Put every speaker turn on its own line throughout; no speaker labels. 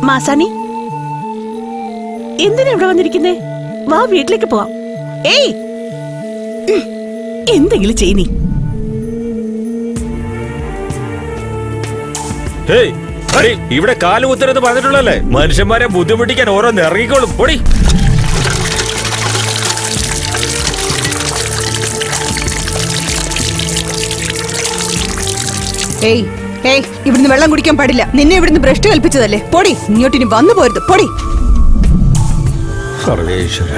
മാസാണി, എന്തിനാ ഇവിടെ വന്നിരിക്കുന്നേ? വാ, വീട്ടിലേക്ക് പോവാം. ഏയ്, എന്തെങ്കിലും ചെയ്യ്.
ഇവിടെ കാല് കുത്തരുത് പറഞ്ഞിട്ടുള്ളല്ലേ? മനുഷ്യന്മാരെ ബുദ്ധിമുട്ടിക്കാൻ ഓരോന്ന് ഇറങ്ങിക്കോളും. പൊടി.
ഏയ് ഏയ്, ഇവിടുന്ന് വെള്ളം കുടിക്കാൻ പാടില്ല. നിന്നെ ഇവിടുന്ന് ഭ്രഷ്ട് കൽപ്പിച്ചതല്ലേ? പൊടി, ഇങ്ങോട്ടിനി വന്നു പോരുത്. പൊടി.
സർവേശ്വര.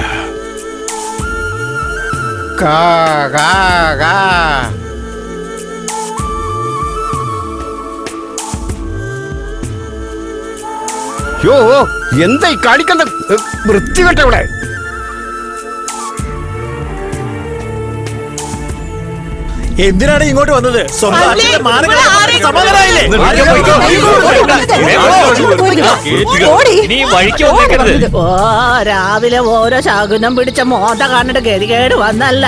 യോ, എന്തായി കാണിക്കുന്ന വൃത്തികെട്ട ഇവിടെ?
എന്തിനാണ് ഇങ്ങോട്ട് വന്നത്?
രാവിലെ ഓരോ ശകുനം പിടിച്ച മോത കാണുന്ന ഗതികേട് വന്നല്ല.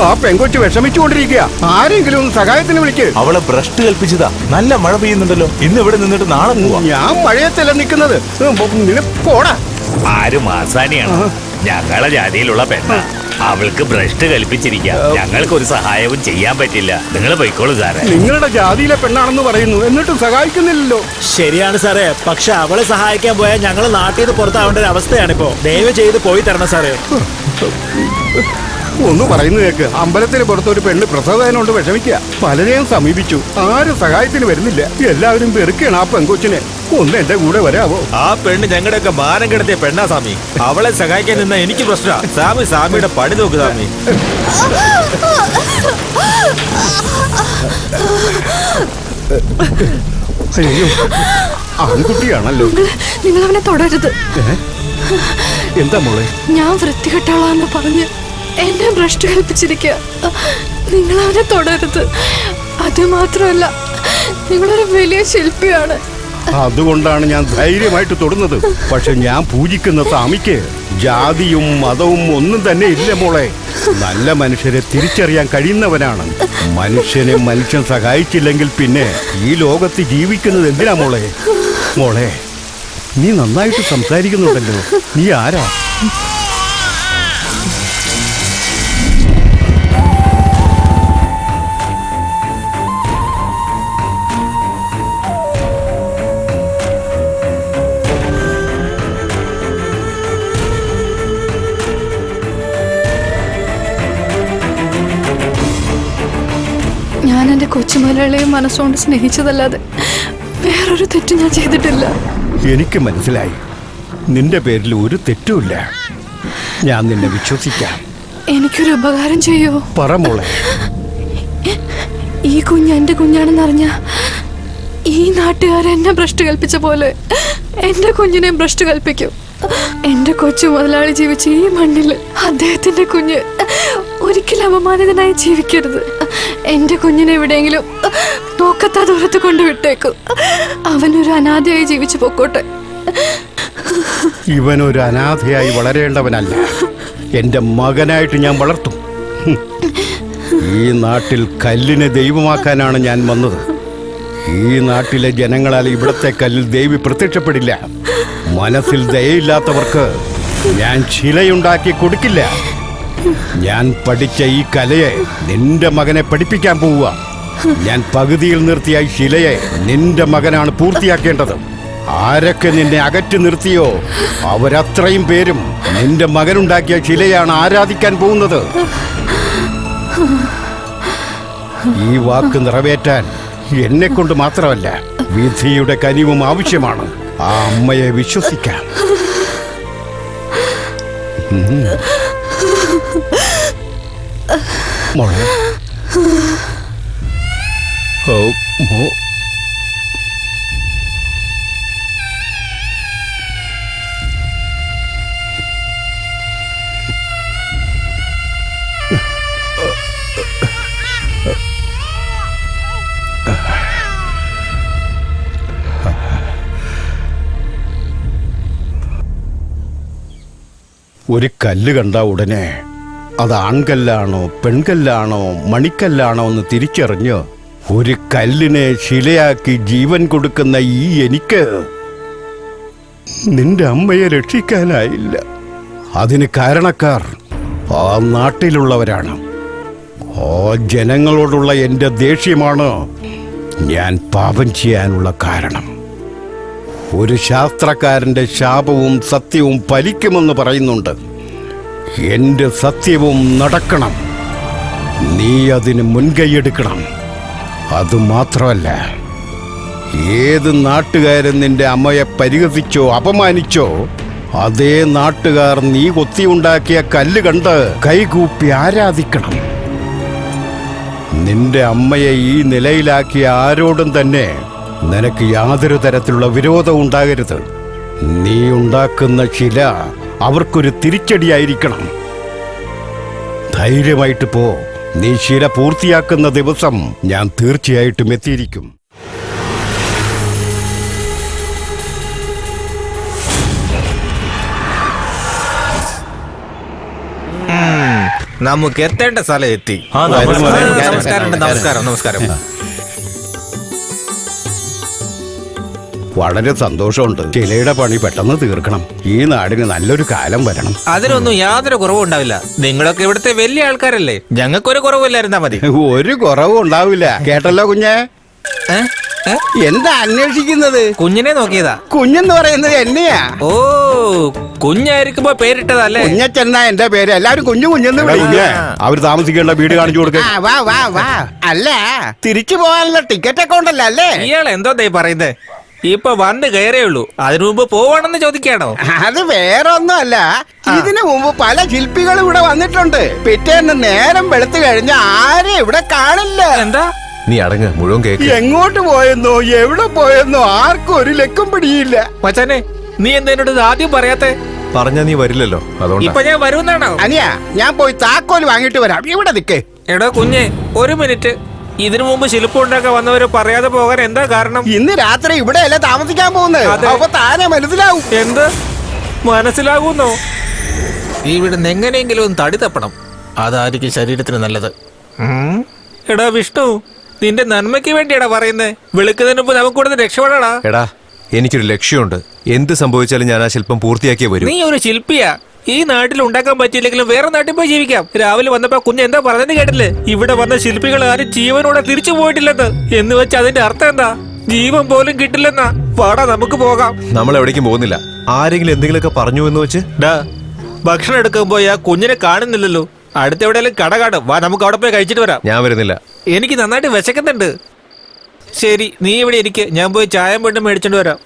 ആ പെങ്കൊച്ച് വിഷമിച്ചുകൊണ്ടിരിക്കുക. ആരെങ്കിലും ഒന്ന് സഹായത്തിന് വിളിക്ക്.
അവളെ ഭ്രഷ്ട് കൽപ്പിച്ചതാ. നല്ല മഴ പെയ്യുന്നുണ്ടല്ലോ. ഇന്ന് ഇവിടെ നിന്നിട്ട് നാളെ പോവാ.
ഞാൻ മഴയത്തല്ല നിൽക്കുന്നത്. പോടാ.
ആര് മാസാനിയാണ്? ഞങ്ങളെ ജാതിയിലുള്ള പെണ്ണ. അവൾക്ക് ഭ്രഷ്ട് കൽപ്പിച്ചിരിക്കാം. ഞങ്ങൾക്കൊരു സഹായവും ചെയ്യാൻ പറ്റില്ല. നിങ്ങൾ പോയിക്കോളൂ സാറേ.
നിങ്ങളുടെ ജാതിയിലെ പെണ്ണാണെന്ന് പറയുന്നു, എന്നിട്ടും സഹായിക്കുന്നില്ലല്ലോ.
ശരിയാണ് സാറേ, പക്ഷെ അവളെ സഹായിക്കാൻ പോയാൽ ഞങ്ങൾ നാട്ടിൽ നിന്ന് പുറത്താവേണ്ട ഒരു അവസ്ഥയാണിപ്പോ. ദയവ് ചെയ്ത് പോയി തരണം സാറേ.
ഒന്ന് പറയുന്നു കേക്ക്. അമ്പലത്തിന് പുറത്തൊരു പെണ്ണ് പ്രസവവേദന വിഷമിക്കുക. പലരെയും സമീപിച്ചു, ആരും സഹായത്തിന് വരുന്നില്ല. എല്ലാവരും വെറുക്കുകയാണ് ആ പെങ്കൊച്ചിനെ. ഒന്ന് എന്റെ കൂടെ വരാവോ?
ആ പെണ്ണ് ഞങ്ങളുടെയൊക്കെ മാനം കിടത്തിയ പെണ്ണാ സ്വാമി. അവളെ സഹായിക്കാൻ നിന്ന എനിക്ക് പ്രശ്നമാ. സ്വാമിയുടെ പണി നോക്ക് സ്വാമി.
അയ്യോ, ആൺകുട്ടിയാണല്ലോ.
നിങ്ങൾ അവനെ തുടരുത്.
എന്താ മോളെ?
ഞാൻ വൃത്തികെട്ടാളാന്ന് പറഞ്ഞ് എന്നെ ഭ്രഷ്ട് കൽപ്പിച്ചിരിക്കുക. നിങ്ങൾ അവനെ തുടരുത്. അത് മാത്രമല്ല, നിങ്ങളൊരു വലിയ ശില്പിയാണ്.
അതുകൊണ്ടാണ് ഞാൻ ധൈര്യമായിട്ട് തൊടുന്നത്. പക്ഷെ ഞാൻ പൂജിക്കുന്ന സ്വാമിക്ക് ജാതിയും മതവും ഒന്നും തന്നെ ഇല്ല മോളെ. നല്ല മനുഷ്യരെ തിരിച്ചറിയാൻ കഴിയുന്നവനാണ്. മനുഷ്യനെ മനുഷ്യൻ സഹായിച്ചില്ലെങ്കിൽ പിന്നെ ഈ ലോകത്ത് ജീവിക്കുന്നത് എന്തിനാ മോളെ? മോളെ, നീ നന്നായിട്ട് സംസാരിക്കുന്നുണ്ടല്ലോ. നീ ആരാ?
ഞാൻ എൻ്റെ കൊച്ചുമലയാളിയെ മനസ്സുകൊണ്ട് സ്നേഹിച്ചതല്ലാതെ വേറൊരു തെറ്റും ഞാൻ ചെയ്തിട്ടില്ല.
എനിക്ക് മനസ്സിലായി. നിന്റെ പേരിൽ ഒരു തെറ്റുമില്ല. ഞാൻ നിന്നെ വിശ്വസിക്കാം.
എനിക്കൊരു ഉപകാരം ചെയ്യോ?
പറ മോളെ.
ഈ കുഞ്ഞ് എൻ്റെ കുഞ്ഞാണെന്നറിഞ്ഞ ഈ നാട്ടുകാരെന്നെ ഭ്രഷ്ട് കൽപ്പിച്ച പോലെ എൻ്റെ കുഞ്ഞിനെ ഭ്രഷ്ട് കൽപ്പിക്കും. എന്റെ കൊച്ചു മുതലാളി ജീവിച്ച ഈ മണ്ണിൽ അദ്ദേഹത്തിന്റെ കുഞ്ഞ് ഒരിക്കലും അപമാനിതനായി ജീവിക്കരുത്. എന്റെ കുഞ്ഞിനെ എവിടെയെങ്കിലും നോക്കത്താ ദൂരത്ത് കൊണ്ടുവിട്ടേക്കും. അവനൊരു അനാഥയായി ജീവിച്ചു പൊക്കോട്ടെ.
ഇവനൊരു അനാഥയായി വളരേണ്ടവനല്ല, എന്റെ മകനായിട്ട് ഞാൻ വളർത്തും. ഈ നാട്ടിൽ കല്ലിനെ ദൈവമാക്കാനാണ് ഞാൻ വന്നത്. ഈ നാട്ടിലെ ജനങ്ങളാൽ ഇവിടത്തെ കല്ലിൽ ദേവി പ്രത്യക്ഷപ്പെടില്ല. മനസ്സിൽ ദയയില്ലാത്തവർക്ക് ഞാൻ ശിലയുണ്ടാക്കി കൊടുക്കില്ല. ഞാൻ പഠിച്ച ഈ കലയെ നിന്റെ മകനെ പഠിപ്പിക്കാൻ പോവുക. ഞാൻ പകുതിയിൽ നിർത്തിയ ഈ ശിലയെ നിന്റെ മകനാണ് പൂർത്തിയാക്കേണ്ടത്. ആരൊക്കെ നിന്നെ അകറ്റി നിർത്തിയോ അവരത്രയും പേരും നിന്റെ മകനുണ്ടാക്കിയ ശിലയാണ് ആരാധിക്കാൻ പോകുന്നത്. ഈ വാക്ക് നിറവേറ്റാൻ എന്നെ കൊണ്ട് മാത്രമല്ല, വിധിയുടെ കനിവും ആവശ്യമാണ്. ആ അമ്മയെ വിശ്വസിക്കാം. മോളെ. ഓ മോ. ഒരു കല്ല് കണ്ട ഉടനെ അത് ആൺകല്ലാണോ പെൺകല്ലാണോ മണിക്കല്ലാണോ എന്ന് തിരിച്ചറിഞ്ഞ് ഒരു കല്ലിനെ ശിലയാക്കി ജീവൻ കൊടുക്കുന്ന ഈ എനിക്ക് നിന്റെ അമ്മയെ രക്ഷിക്കാനായില്ല. അതിന് കാരണക്കാർ ആ നാട്ടിലുള്ളവരാണ്. ആ ജനങ്ങളോടുള്ള എൻ്റെ ദേഷ്യമാണ് ഞാൻ പാപം ചെയ്യാനുള്ള കാരണം. ഒരു ശാസ്ത്രക്കാരന്റെ ശാപവും സത്യവും ഫലിക്കുമെന്ന് പറയുന്നുണ്ട്. എന്റെ സത്യവും നടക്കണം. നീ അതിന് മുൻകൈയെടുക്കണം. അതുമാത്രമല്ല, ഏത് നാട്ടുകാരൻ നിന്റെ അമ്മയെ പരിഹസിച്ചോ അപമാനിച്ചോ അതേ നാട്ടുകാർ നീ കൊത്തിയുണ്ടാക്കിയ കല്ല് കണ്ട് കൈകൂപ്പി ആരാധിക്കണം. നിന്റെ അമ്മയെ ഈ നിലയിലാക്കിയ ആരോടും തന്നെ നിനക്ക് യാതൊരു തരത്തിലുള്ള വിരോധം ഉണ്ടാകരുത്. നീ ഉണ്ടാക്കുന്ന ശില അവർക്കൊരു തിരിച്ചടിയായിരിക്കണം. ധൈര്യമായിട്ട് പോ. നീ ശില പൂർത്തിയാക്കുന്ന ദിവസം ഞാൻ തീർച്ചയായിട്ടും എത്തിയിരിക്കും.
നമുക്ക് എത്തേണ്ട സ്ഥലം എത്തി. നമസ്കാരം.
വളരെ സന്തോഷമുണ്ട്. ശിലയുടെ പണി പെട്ടെന്ന് തീർക്കണം. ഈ നാടിന് നല്ലൊരു കാലം വരണം.
അതിനൊന്നും യാതൊരു കുറവും ഉണ്ടാവില്ല. നിങ്ങളൊക്കെ ഇവിടുത്തെ വലിയ ആൾക്കാരല്ലേ, ഞങ്ങൾക്കൊരു കുറവില്ലായിരുന്നാ മതി.
ഒരു കുറവും ഉണ്ടാവില്ല. കേട്ടല്ലോ കുഞ്ഞെ? എന്താ അന്വേഷിക്കുന്നത്?
കുഞ്ഞിനെ നോക്കിയതാ.
കുഞ്ഞെന്ന് പറയുന്നത് എന്നെയാ.
ഓ, കുഞ്ഞായിരിക്കുമ്പോ പേരിട്ടതല്ലേ?
കുഞ്ഞച്ചെന്നാ എന്റെ പേര്. എല്ലാവരും കുഞ്ഞു കുഞ്ഞെന്ന് വിളിക്കുക. അവർ താമസിക്കേണ്ട വീട് കാണിച്ചു കൊടുക്ക. അല്ല, തിരിച്ചു പോകാനുള്ള ടിക്കറ്റ് ഒക്കെ ഉണ്ടല്ലോ അല്ലേ?
ഇയാൾ എന്തോ പറയുന്നേ? ഇപ്പൊ വന്ന് കയറേ ഉള്ളൂ, അതിനു മുമ്പ് പോവാണെന്ന് ചോദിക്കാണോ?
അത് വേറെ ഒന്നുമല്ല. ഇതിനു മുമ്പ് പല ശില്പികളും ഇവിടെ വന്നിട്ടുണ്ട്. പിറ്റേന്ന് നേരം വെളുത്തു കഴിഞ്ഞ ആരും ഇവിടെ കാണില്ല.
എന്താ?
നീ അടങ്ങ്, മുഴുവൻ കേക്ക്.
എങ്ങോട്ട് പോയെന്നോ എവിടെ പോയെന്നോ ആർക്കും ഒരു ലക്കം പിടിയില്ല.
മച്ചാനെ, നീ എന്നോട് ഇത് ആദ്യം പറയാത്തെ?
പറഞ്ഞാ നീ വരില്ലല്ലോ, അതുകൊണ്ട്.
ഇപ്പൊ ഞാൻ വരുന്നാണോ?
അനിയാ, ഞാൻ പോയി താക്കോല് വാങ്ങിട്ട് വരാം. ഇവിടെ നിക്കേ.
എടോ കുഞ്ഞെ, ഒരു മിനിറ്റ്. ഇതിനു മുമ്പ് ശില്പം ഉണ്ടാക്കാൻ വന്നവര് പറയാതെ പോകാൻ എന്താ കാരണം?
ഇന്ന് രാത്രി ഇവിടെ അല്ല താമസിക്കാൻ പോകുന്നത്. അപ്പൊ താനെ മനസ്സിലാവും.
എന്ത് മനസ്സിലാകുന്നോ? ഇവിടുന്ന് എങ്ങനെയെങ്കിലും ഒന്ന് തടി തപ്പണം. അതായിരിക്കും ശരീരത്തിന് നല്ലത്. എടാ വിഷ്ണു, നിന്റെ നന്മയ്ക്ക് വേണ്ടിയാടാ പറയുന്നേ. വെളുക്കുന്നതിന് മുമ്പ് നമുക്ക് ഇവിടുന്ന് രക്ഷപ്പെടാടാ.
എടാ, എനിക്കൊരു ലക്ഷ്യമുണ്ട്. എന്ത് സംഭവിച്ചാലും ഞാൻ ആ ശില്പം പൂർത്തിയാക്കിയേ വരൂ.
നീ ഒരു ശില്പിയാ. ഈ നാട്ടിൽ ഉണ്ടാക്കാൻ പറ്റിയില്ലെങ്കിലും വേറെ നാട്ടിൽ പോയി ജീവിക്കാം. രാവിലെ വന്നപ്പോ കുഞ്ഞ് എന്താ പറഞ്ഞെന്ന് കേട്ടില്ലേ? ഇവിടെ വന്ന ശില്പികൾ ആരും ജീവനോടെ തിരിച്ചു പോയിട്ടില്ലെന്ന്. എന്ന് വെച്ച് അതിന്റെ അർത്ഥം എന്താ? ജീവൻ പോലും കിട്ടില്ലെന്നാ. വാടാ, നമുക്ക് പോകാം.
നമ്മൾ എവിടേക്കും പോകുന്നില്ല. ആരെങ്കിലും എന്തെങ്കിലുമൊക്കെ പറഞ്ഞു എന്ന് വെച്ച്
ഭക്ഷണം എടുക്കാൻ പോയി ആ കുഞ്ഞിനെ കാണുന്നില്ലല്ലോ. അടുത്തെവിടെയെങ്കിലും കട കാണും. വാ, നമുക്ക് അവിടെ പോയി കഴിച്ചിട്ട് വരാം.
ഞാൻ വരുന്നില്ല.
എനിക്ക് നന്നായിട്ട് വിശക്കുന്നുണ്ട്. ശരി, നീ ഇവിടെ ഇരിക്കെ, ഞാൻ പോയി ചായം വീണ്ടും മേടിച്ചോണ്ട് വരാം.